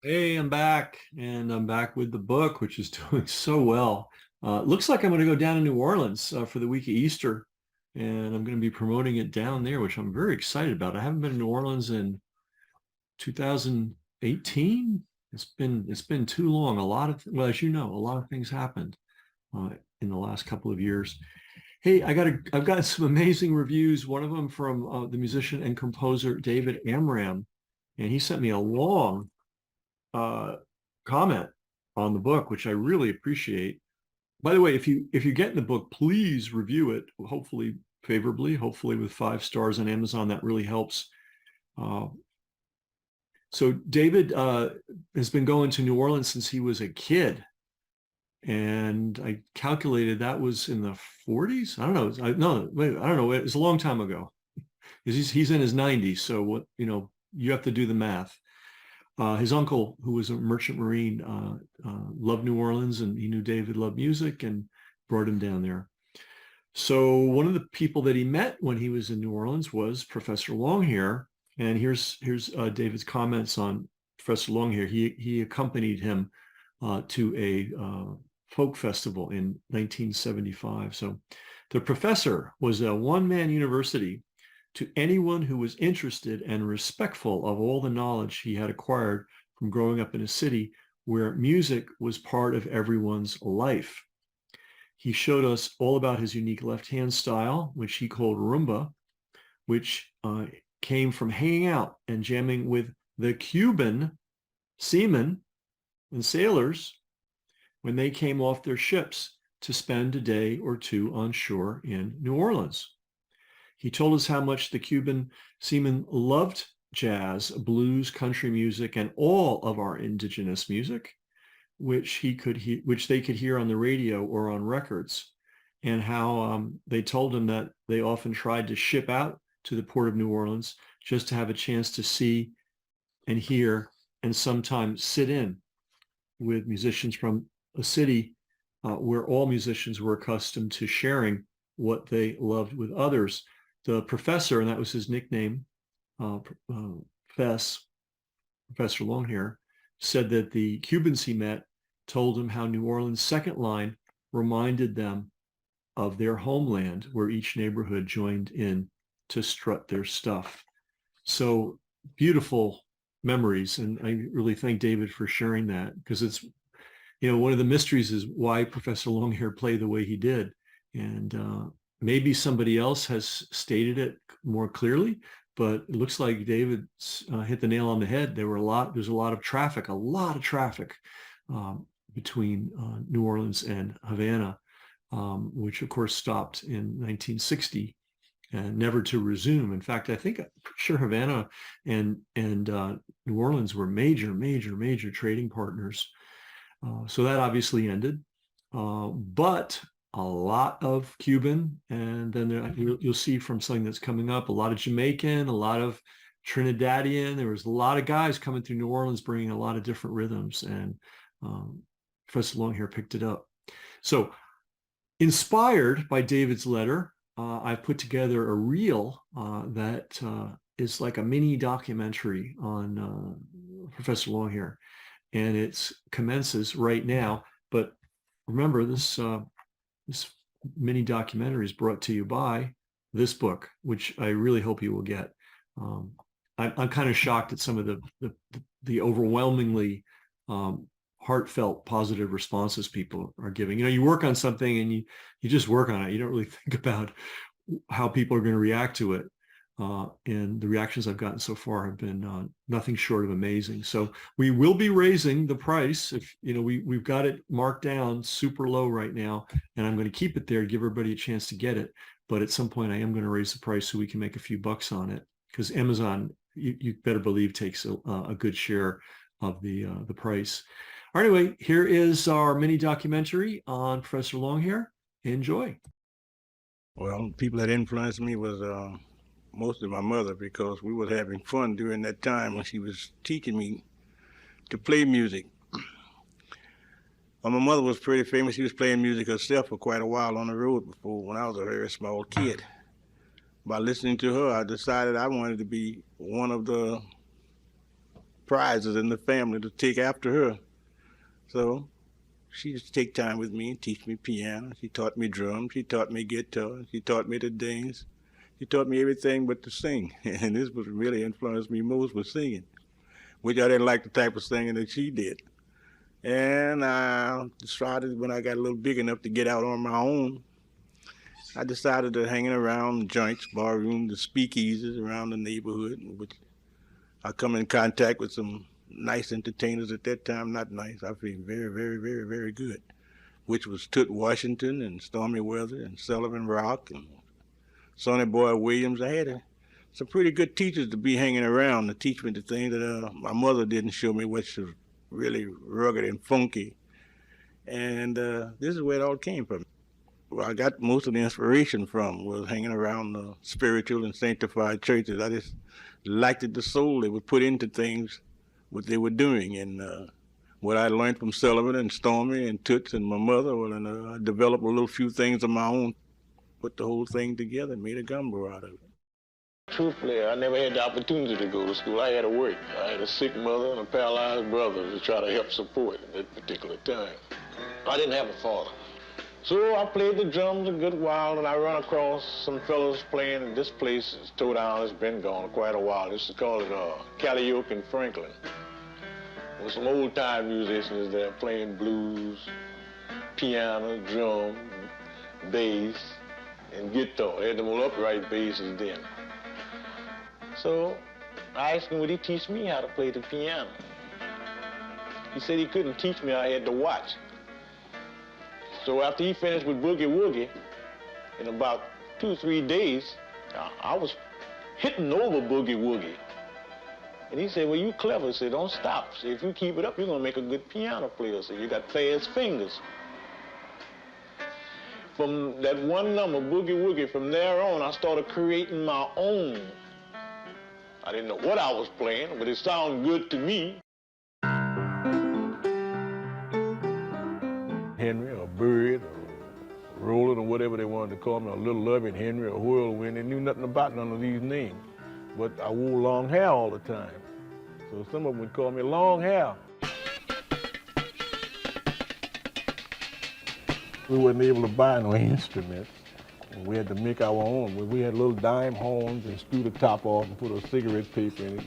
Hey, I'm back, and I'm back with the book, which is doing so well. It looks like I'm going to go down to New Orleans for the week of Easter, and I'm going to be promoting it down there, which I'm very excited about. I haven't been to New Orleans in 2018. It's been too long. Well, as you know, a lot of things happened in the last couple of years. Hey, I've got some amazing reviews. One of them from the musician and composer David Amram, and he sent me a long uh, comment on the book, which I really appreciate. By the way, if you get in the book, please review it, hopefully favorably, hopefully with 5 stars on Amazon. That really helps. Uh, so David has been going to New Orleans since he was a kid, and I calculated that was in the 40s. I don't know. No, wait, I don't know. It's a long time ago. He's in his 90s, so what you have to do the math. His uncle, who was a merchant marine, loved New Orleans, and he knew David loved music and brought him down there. So one of the people that he met when he was in New Orleans was Professor Longhair. And here's David's comments on Professor Longhair. He accompanied him to a folk festival in 1975. So the professor was a one-man university to anyone who was interested and respectful of all the knowledge he had acquired from growing up in a city where music was part of everyone's life. He showed us all about his unique left-hand style, which he called rumba, which came from hanging out and jamming with the Cuban seamen and sailors when they came off their ships to spend a day or two on shore in New Orleans. He told us how much the Cuban seamen loved jazz, blues, country music, and all of our indigenous music, which they could hear on the radio or on records, and how they told him that they often tried to ship out to the port of New Orleans just to have a chance to see and hear and sometimes sit in with musicians from a city where all musicians were accustomed to sharing what they loved with others. The professor, and that was his nickname, Fess, Professor Longhair, said that the Cubans he met told him how New Orleans' second line reminded them of their homeland, where each neighborhood joined in to strut their stuff. So beautiful memories. And I really thank David for sharing that, because it's, one of the mysteries is why Professor Longhair played the way he did. And maybe somebody else has stated it more clearly, but it looks like David hit the nail on the head. There's a lot of traffic, between New Orleans and Havana, which of course stopped in 1960 and never to resume. In fact, I'm pretty sure Havana and New Orleans were major trading partners. So that obviously ended. But a lot of Cuban, and then you'll see from something that's coming up, a lot of Jamaican, a lot of Trinidadian. There was a lot of guys coming through New Orleans bringing a lot of different rhythms, and Professor Longhair picked it up. So inspired by David's letter, I put together a reel that is like a mini documentary on Professor Longhair, and it commences right now. But remember, this mini documentary is brought to you by this book, which I really hope you will get. I'm kind of shocked at some of the overwhelmingly heartfelt, positive responses people are giving. You work on something and you just work on it. You don't really think about how people are going to react to it. And the reactions I've gotten so far have been nothing short of amazing. So we will be raising the price. If we've got it marked down super low right now, and I'm going to keep it there to give everybody a chance to get it. But at some point, I am going to raise the price so we can make a few bucks on it, because Amazon, you better believe, takes a good share of the price. Anyway, here is our mini documentary on Professor Longhair. Enjoy. Well, people that influenced me was mostly my mother, because we was having fun during that time when she was teaching me to play music. Well, my mother was pretty famous. She was playing music herself for quite a while on the road before, when I was a very small kid. By listening to her, I decided I wanted to be one of the prizes in the family to take after her. So she used to take time with me and teach me piano. She taught me drums. She taught me guitar. She taught me to dance. She taught me everything but to sing. And this was really influenced me most was singing, which I didn't like the type of singing that she did. And I decided when I got a little big enough to get out on my own, I decided to hanging around joints, bar rooms, the speakeasies around the neighborhood, which I come in contact with some nice entertainers at that time. Not nice, I feel very, very, very, very good, which was Toots Washington and Stormy Weather and Sullivan Rock and Sonny Boy Williams. I had some pretty good teachers to be hanging around to teach me the things that my mother didn't show me, which was really rugged and funky. And this is where it all came from. Where I got most of the inspiration from was hanging around the spiritual and sanctified churches. I just liked the soul they would put into things, what they were doing. And what I learned from Sullivan and Stormy and Toots and my mother, well, and I developed a little few things of my own, put the whole thing together and made a gumbo out of it. Truthfully, I never had the opportunity to go to school. I had to work. I had a sick mother and a paralyzed brother to try to help support at that particular time. I didn't have a father. So I played the drums a good while, and I run across some fellows playing in this place. It's towed down. It's been gone quite a while. This is called Calliope and Franklin. There's some old-time musicians there playing blues, piano, drum, bass, and guitar. They had them all upright basses then. So I asked him, would he teach me how to play the piano? He said he couldn't teach me. I had to watch. So after he finished with Boogie Woogie, in about 2 or 3 days, I was hitting over Boogie Woogie. And he said, well, you clever. He said, don't stop. See, if you keep it up, you're going to make a good piano player. So you got fast fingers. From that one number, Boogie Woogie, from there on, I started creating my own. I didn't know what I was playing, but it sounded good to me. Henry or Bird or Roland or whatever they wanted to call me, or Little Loving Henry or Whirlwind. They knew nothing about none of these names. But I wore long hair all the time. So some of them would call me Longhair. We wasn't able to buy no instruments. We had to make our own. We had little dime horns and screw the top off and put a cigarette paper in it.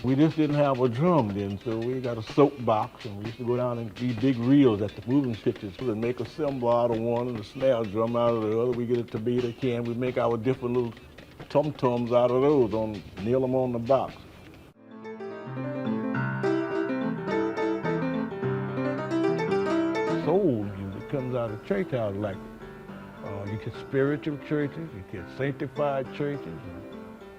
We just didn't have a drum then, so we got a soap box, and we used to go down and these big reels at the moving pictures and make a cymbal out of one and a snare drum out of the other. We get a tomato can. We make our different little tum-tums out of those, nail them on the box. Soul music comes out of church house like you get spiritual churches, you get sanctified churches.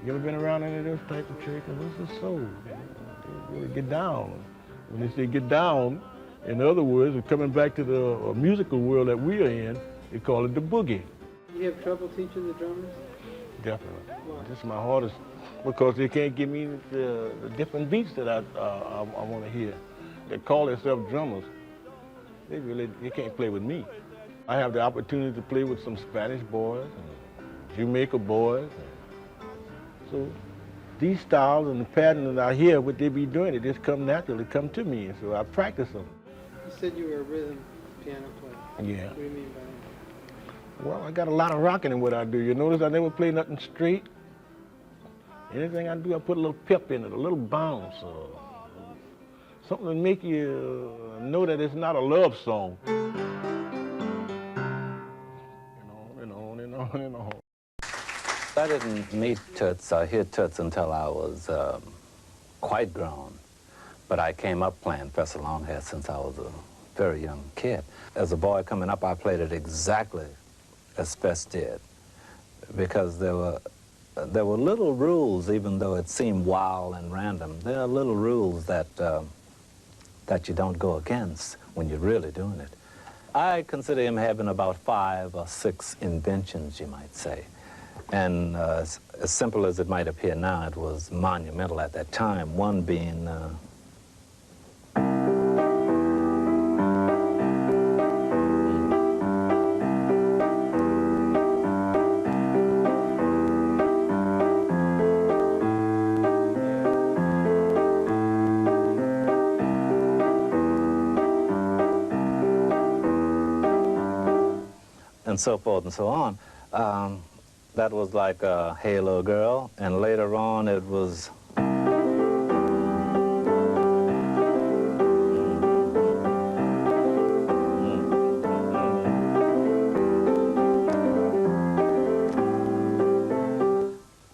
You ever been around any of those type of churches? What's the soul? They really get down. When they say get down, in other words, we're coming back to the musical world that we are in, they call it the boogie. You have trouble teaching the drummers? Definitely. Why? This is my hardest, because they can't give me the different beats that I want to hear. They call themselves drummers. They can't play with me. I have the opportunity to play with some Spanish boys and Jamaica boys. So these styles and the pattern that I hear, what they be doing, it just come naturally, come to me, and so I practice them. You said you were a rhythm piano player. Yeah. What do you mean by that? Well, I got a lot of rocking in what I do. You notice I never play nothing straight. Anything I do, I put a little pep in it, a little bounce, something to make you know that it's not a love song. And on and on and on. I didn't meet Toots or hear Toots until I was quite grown. But I came up playing Fess Longhair since I was a very young kid. As a boy coming up, I played it exactly as Fess did, because there were little rules, even though it seemed wild and random. There are little rules that you don't go against when you're really doing it. I consider him having about 5 or 6 inventions, you might say. And as simple as it might appear now, it was monumental at that time, one being and so forth and so on. That was like Hey Little Girl, and later on it was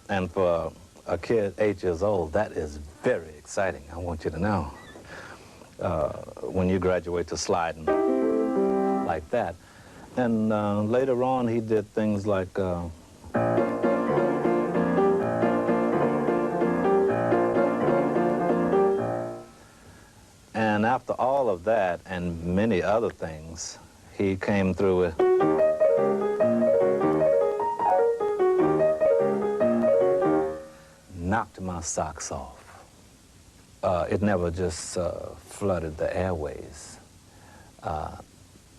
and for a kid 8 years old, that is very exciting, I want you to know. When you graduate to sliding like that. And later on, he did things like and after all of that and many other things, he came through with knocked my socks off. It never just flooded the airways.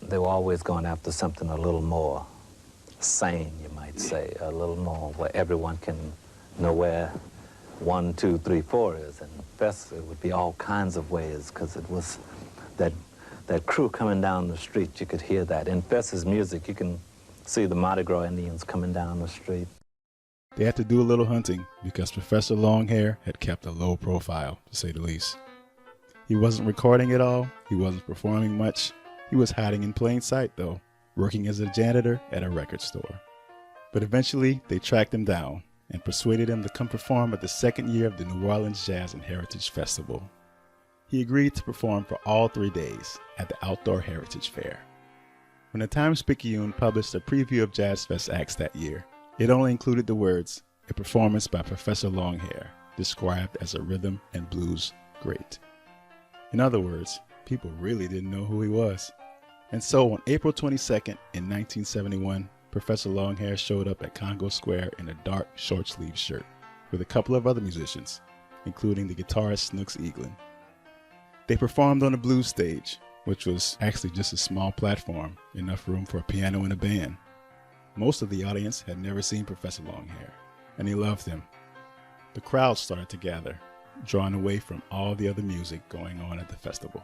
They were always going after something a little more sane, you might say, a little more where everyone can know where 1, 2, 3, 4 is. And Fess, it would be all kinds of ways, because it was that crew coming down the street. You could hear that. In Fess's music, you can see the Mardi Gras Indians coming down the street. They had to do a little hunting because Professor Longhair had kept a low profile, to say the least. He wasn't recording it all, he wasn't performing much. He was hiding in plain sight, though, working as a janitor at a record store. But eventually, they tracked him down and persuaded him to come perform at the second year of the New Orleans Jazz and Heritage Festival. He agreed to perform for all 3 days at the Outdoor Heritage Fair. When the Times-Picayune published a preview of Jazz Fest acts that year, it only included the words, "A performance by Professor Longhair, described as a rhythm and blues great." In other words, people really didn't know who he was. And so on April 22nd in 1971, Professor Longhair showed up at Congo Square in a dark short-sleeved shirt with a couple of other musicians, including the guitarist Snooks Eaglin. They performed on the blues stage, which was actually just a small platform, enough room for a piano and a band. Most of the audience had never seen Professor Longhair, and they loved him. The crowd started to gather, drawn away from all the other music going on at the festival.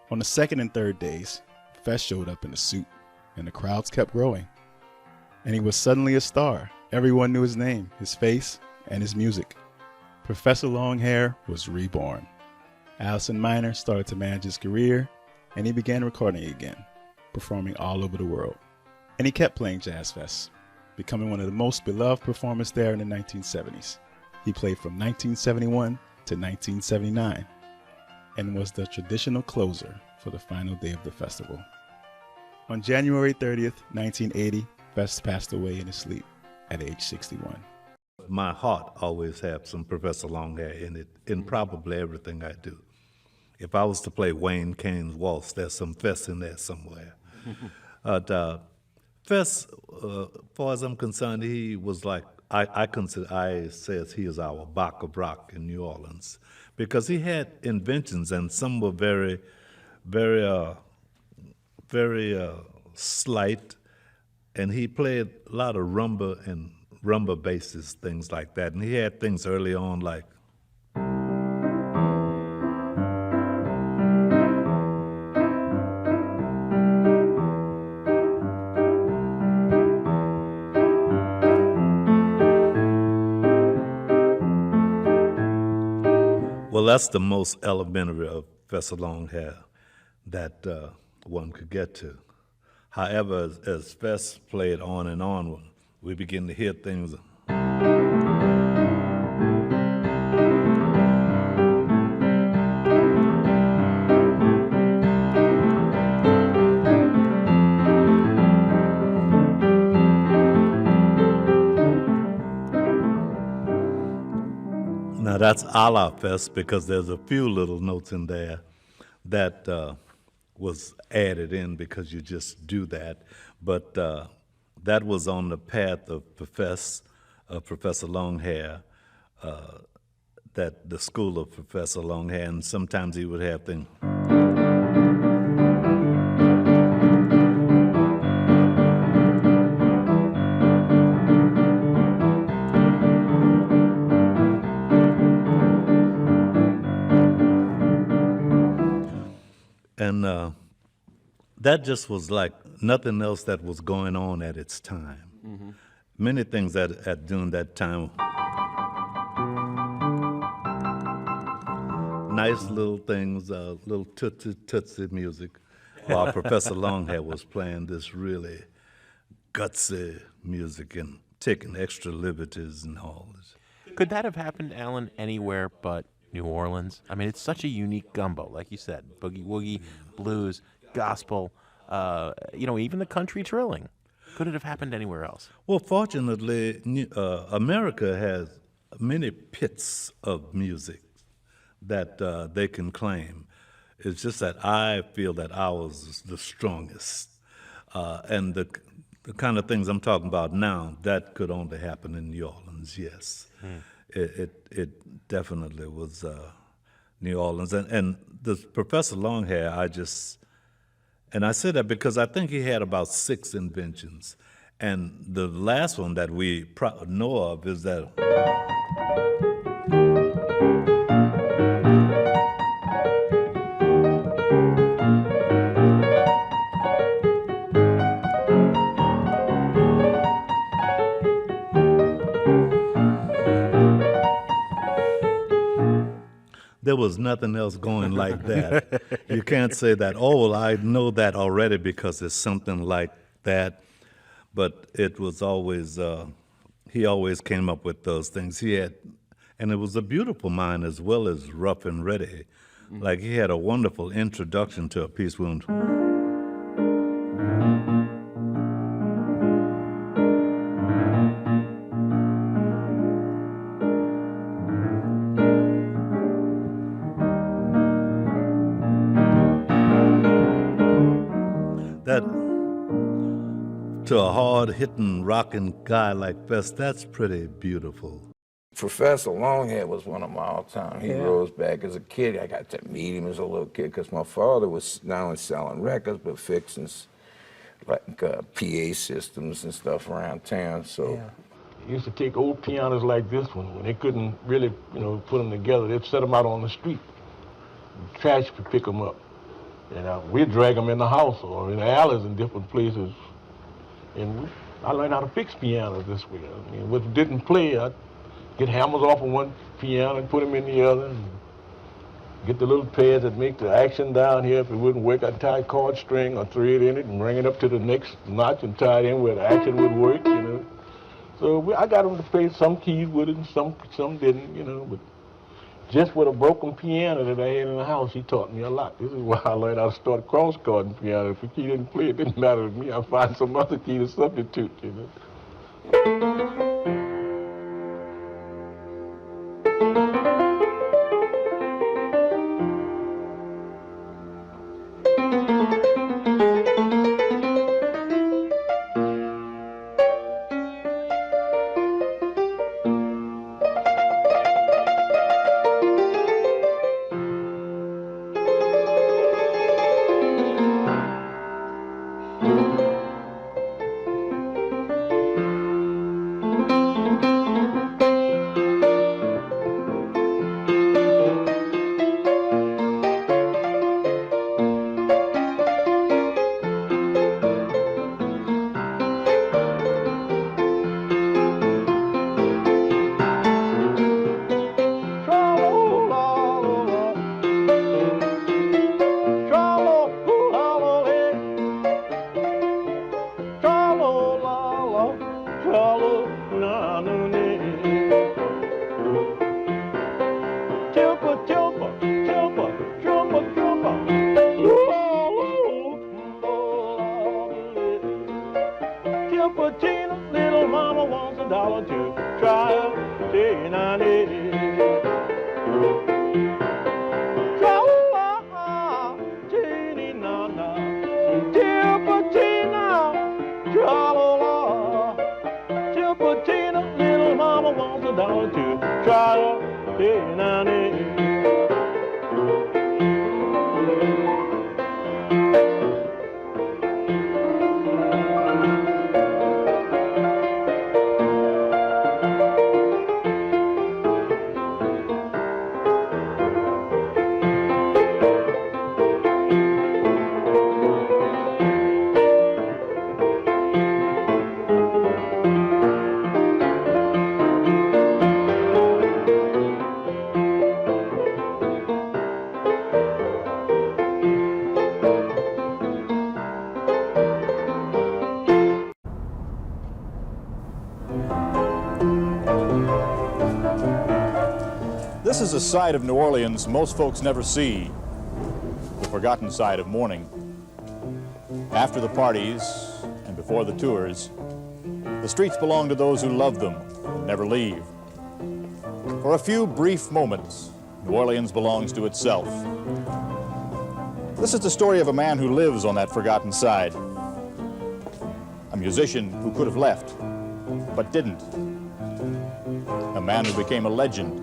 On the second and third days, Fess showed up in a suit, and the crowds kept growing. And he was suddenly a star. Everyone knew his name, his face, and his music. Professor Longhair was reborn. Allison Minor started to manage his career, and he began recording again, performing all over the world. And he kept playing Jazz Fest, becoming one of the most beloved performers there in the 1970s. He played from 1971 to 1979 and was the traditional closer for the final day of the festival. On January 30th, 1980, Fess passed away in his sleep at age 61. My heart always has some Professor Longhair in it, in probably everything I do. If I was to play Wayne Kane's waltz, there's some Fess in there somewhere. Fess, far as I'm concerned, he was like, I says he is our Bach of rock in New Orleans, because he had inventions, and some were very, very, very slight, and he played a lot of rumba and rumba basses, things like that, and he had things early on like well, that's the most elementary of Professor Longhair that one could get to. However, as Fess played on and on, we begin to hear things. Now that's a la Fess, because there's a few little notes in there that was added in because you just do that. But that was on the path of Professor Longhair, that the school of Professor Longhair, and sometimes he would have things. And that just was like nothing else that was going on at its time. Many things at during that time, nice little things, little tootsie music, while Professor Longhair was playing this really gutsy music and taking extra liberties and all this. Could that have happened, Alan, anywhere but New Orleans? I mean, it's such a unique gumbo, like you said, boogie woogie, blues, gospel, even the country trilling. Could it have happened anywhere else? Well, fortunately, America has many pits of music that they can claim. It's just that I feel that ours is the strongest. And the kind of things I'm talking about now, that could only happen in New Orleans, yes. It definitely was New Orleans. And the Professor Longhair, and I say that because I think he had about 6 inventions. And the last one that we know of is that there was nothing else going like that. You can't say that, oh, well, I know that already because it's something like that. But it was always, he always came up with those things. And it was a beautiful mind as well as rough and ready. Like he had a wonderful introduction to a piece when that to a hard-hitting, rocking guy like Fess, that's pretty beautiful. Professor Longhair was one of my all-time heroes back as a kid. I got to meet him as a little kid because my father was not only selling records, but fixing like PA systems and stuff around town. So They used to take old pianos like this one, when they couldn't really, put them together, they'd set them out on the street. Trash could pick them up. And we'd drag them in the house or in the alleys in different places. And I learned how to fix pianos this way. I mean, what didn't play, I'd get hammers off of one piano and put them in the other. And get the little pads that make the action down here. If it wouldn't work, I'd tie a cord string or thread in it and bring it up to the next notch and tie it in where the action would work, So I got them to play some keys with it and some didn't, But just with a broken piano that I had in the house, he taught me a lot. This is why I learned how to start cross-chording piano. If the key didn't play, it didn't matter to me. I'd find some other key to substitute, This is a side of New Orleans most folks never see, the forgotten side of mourning. After the parties and before the tours, the streets belong to those who love them and never leave. For a few brief moments, New Orleans belongs to itself. This is the story of a man who lives on that forgotten side. A musician who could have left, but didn't. A man who became a legend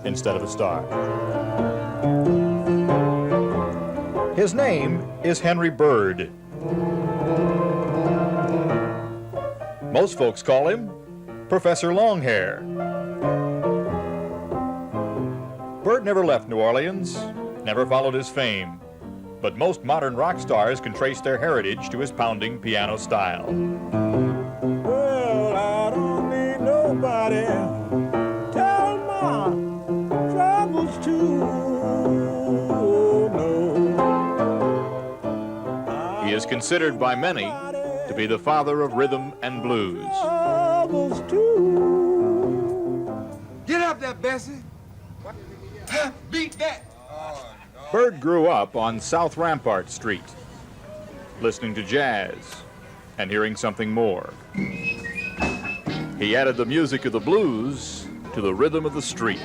instead of a star. His name is Henry Bird. Most folks call him Professor Longhair. Bird never left New Orleans, never followed his fame, but most modern rock stars can trace their heritage to his pounding piano style. Well, I don't need nobody. Tell my troubles to. No. He is considered by many to be the father of rhythm and blues. Get up there, Bessie. Beat that. Bird grew up on South Rampart Street, listening to jazz and hearing something more. He added the music of the blues to the rhythm of the street.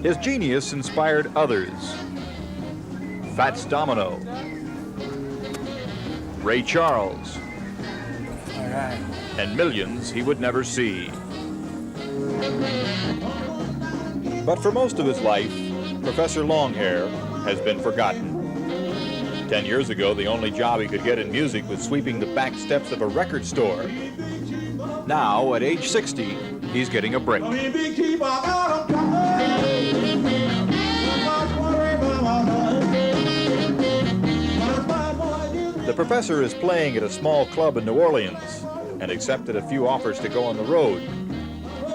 His genius inspired others. Fats Domino, Ray Charles, and millions he would never see. But for most of his life, Professor Longhair has been forgotten. 10 years ago, the only job he could get in music was sweeping the back steps of a record store. Now, at age 60, he's getting a break. The professor is playing at a small club in New Orleans and accepted a few offers to go on the road,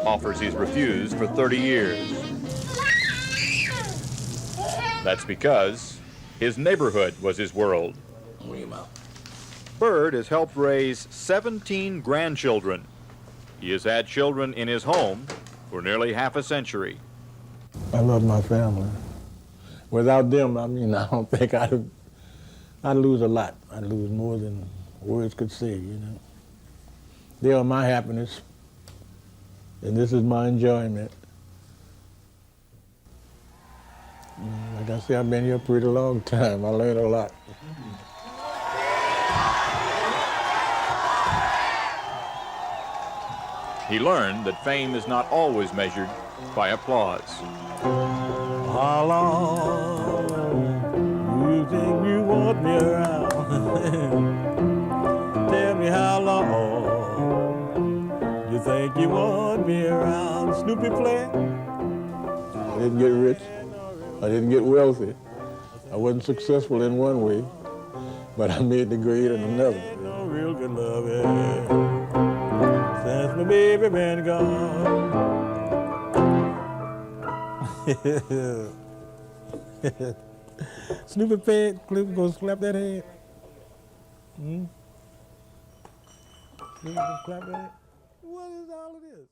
offers he's refused for 30 years. That's because his neighborhood was his world. Bird has helped raise 17 grandchildren. He has had children in his home for nearly half a century. I love my family. Without them, I don't think I'd lose a lot. I'd lose more than words could say, you know. They are my happiness, and this is my enjoyment. Like I say, I've been here a pretty long time. I learned a lot. He learned that fame is not always measured by applause. How long do you think you want me around? Tell me how long you think you want me around? Snoopy play. I didn't get rich. I didn't get wealthy. I wasn't successful in one way, but I made the grade in another. No real good love, yeah. Since my baby been gone. Snoopy Pig, Cliff gonna slap that head. Cliff gonna clap that head. What is all of this?